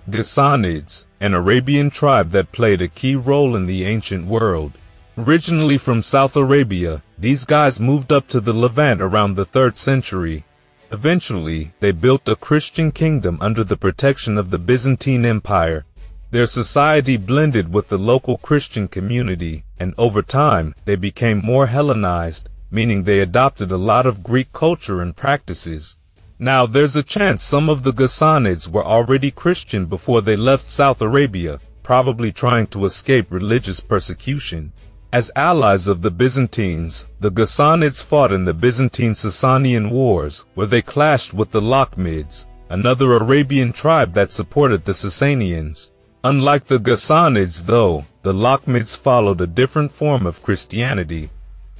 Ghassanids, an Arabian tribe that played a key role in the ancient world. Originally from South Arabia, these guys moved up to the Levant around the 3rd century. Eventually, they built a Christian kingdom under the protection of the Byzantine Empire. Their society blended with the local Christian community, and over time, they became more Hellenized, meaning they adopted a lot of Greek culture and practices. Now, there's a chance some of the Ghassanids were already Christian before they left South Arabia, probably trying to escape religious persecution. As allies of the Byzantines, the Ghassanids fought in the Byzantine-Sassanian Wars, where they clashed with the Lakhmids, another Arabian tribe that supported the Sassanians. Unlike the Ghassanids, though, the Lakhmids followed a different form of Christianity.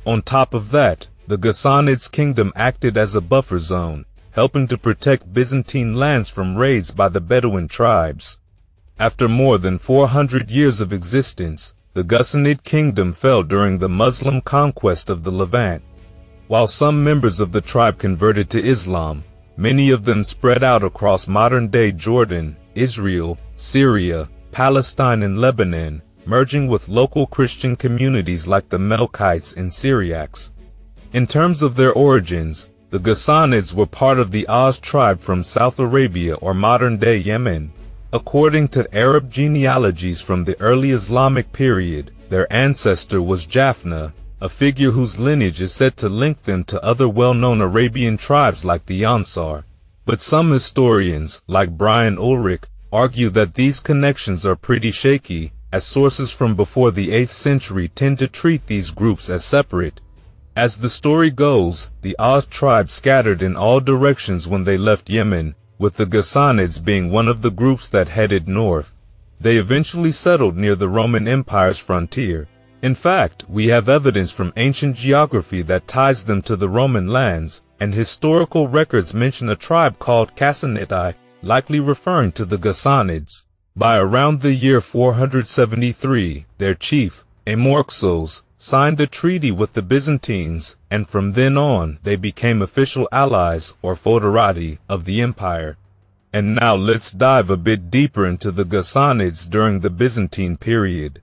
On top of that, the Ghassanids' kingdom acted as a buffer zone, helping to protect Byzantine lands from raids by the Bedouin tribes. After more than 400 years of existence, the Ghassanid kingdom fell during the Muslim conquest of the Levant. While some members of the tribe converted to Islam, many of them spread out across modern-day Jordan, Israel, Syria, Palestine, and Lebanon, merging with local Christian communities like the Melkites and Syriacs. In terms of their origins, the Ghassanids were part of the Oz tribe from South Arabia or modern-day Yemen. According to Arab genealogies from the early Islamic period, their ancestor was Japhna, a figure whose lineage is said to link them to other well-known Arabian tribes like the Ansar. But some historians, like Brian Ulrich, argue that these connections are pretty shaky, as sources from before the 8th century tend to treat these groups as separate. As the story goes, the Oz tribe scattered in all directions when they left Yemen, with the Ghassanids being one of the groups that headed north. They eventually settled near the Roman Empire's frontier. In fact, we have evidence from ancient geography that ties them to the Roman lands, and historical records mention a tribe called Ghassanids, likely referring to the Ghassanids. By around the year 473, their chief, Amorxos, signed a treaty with the Byzantines, and from then on they became official allies, or foederati, of the empire. And now let's dive a bit deeper into the Ghassanids during the Byzantine period.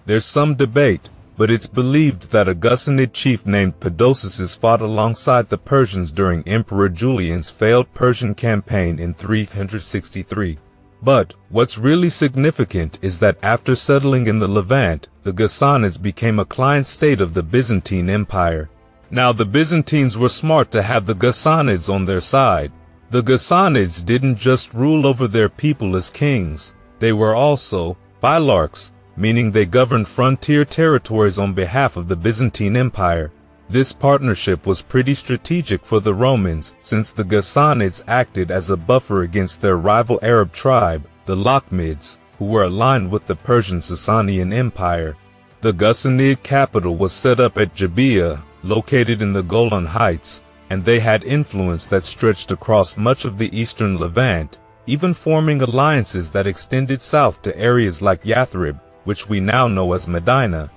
There's some debate, but it's believed that a Ghassanid chief named Pedosis fought alongside the Persians during Emperor Julian's failed Persian campaign in 363. But what's really significant is that after settling in the Levant, the Ghassanids became a client state of the Byzantine Empire. Now, the Byzantines were smart to have the Ghassanids on their side. The Ghassanids didn't just rule over their people as kings, they were also Phylarchs, meaning they governed frontier territories on behalf of the Byzantine Empire. This partnership was pretty strategic for the Romans, since the Ghassanids acted as a buffer against their rival Arab tribe, the Lakhmids, who were aligned with the Persian Sassanian Empire. The Ghassanid capital was set up at Jabia, located in the Golan Heights, and they had influence that stretched across much of the eastern Levant, even forming alliances that extended south to areas like Yathrib, which we now know as Medina.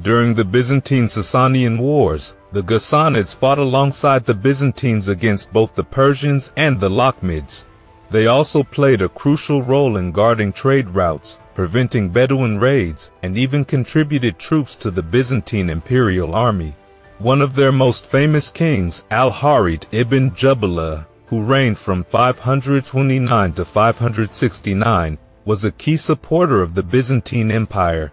During the Byzantine-Sassanian Wars, the Ghassanids fought alongside the Byzantines against both the Persians and the Lakhmids. They also played a crucial role in guarding trade routes, preventing Bedouin raids, and even contributed troops to the Byzantine imperial army. One of their most famous kings, Al-Harith ibn Jabala, who reigned from 529 to 569, was a key supporter of the Byzantine Empire.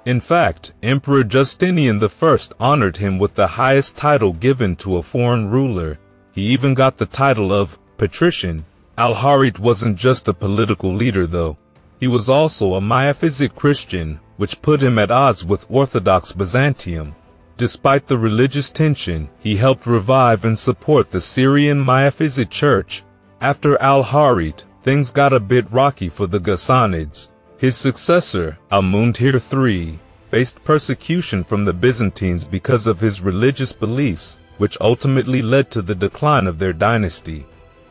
In fact, Emperor Justinian I honored him with the highest title given to a foreign ruler. He even got the title of Patrician. Al-Harith wasn't just a political leader, though. He was also a Miaphysite Christian, which put him at odds with Orthodox Byzantium. Despite the religious tension, he helped revive and support the Syrian Miaphysite Church. After Al-Harith, things got a bit rocky for the Ghassanids. His successor, Al-Mundhir III, faced persecution from the Byzantines because of his religious beliefs, which ultimately led to the decline of their dynasty.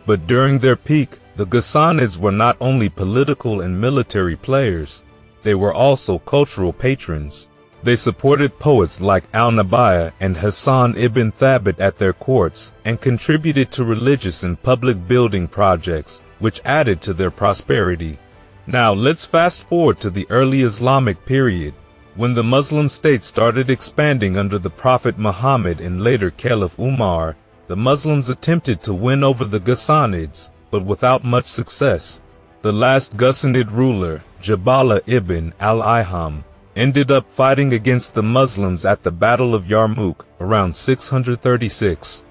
But during their peak, the Ghassanids were not only political and military players, they were also cultural patrons. They supported poets like Al-Nabiyya and Hassan ibn Thabit at their courts, and contributed to religious and public building projects, which added to their prosperity. Now let's fast forward to the early Islamic period, when the Muslim state started expanding under the Prophet Muhammad and later Caliph Umar. The Muslims attempted to win over the Ghassanids, but without much success. The last Ghassanid ruler, Jabala ibn al-Iham, ended up fighting against the Muslims at the Battle of Yarmouk around 636.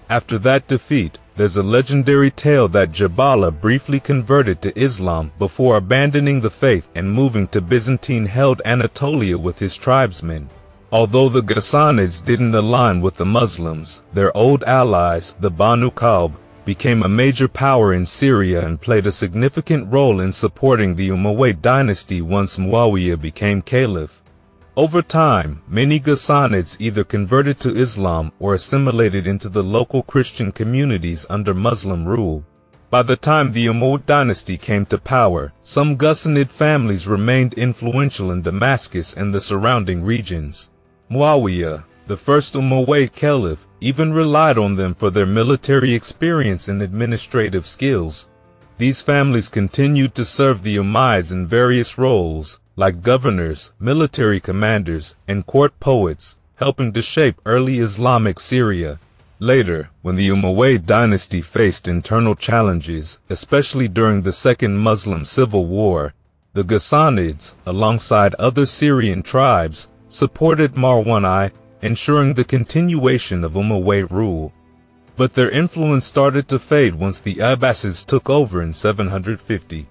After that defeat, there's a legendary tale that Jabala briefly converted to Islam before abandoning the faith and moving to Byzantine-held Anatolia with his tribesmen. Although the Ghassanids didn't align with the Muslims, their old allies, the Banu Kalb, became a major power in Syria and played a significant role in supporting the Umayyad dynasty once Muawiya became caliph. Over time, many Ghassanids either converted to Islam or assimilated into the local Christian communities under Muslim rule. By the time the Umayyad dynasty came to power, some Ghassanid families remained influential in Damascus and the surrounding regions. Muawiya, the first Umayyad caliph, even relied on them for their military experience and administrative skills. These families continued to serve the Umayyads in various roles, like governors, military commanders, and court poets, helping to shape early Islamic Syria. Later, when the Umayyad dynasty faced internal challenges, especially during the Second Muslim Civil War, the Ghassanids, alongside other Syrian tribes, supported Marwan I, ensuring the continuation of Umayyad rule. But their influence started to fade once the Abbasids took over in 750.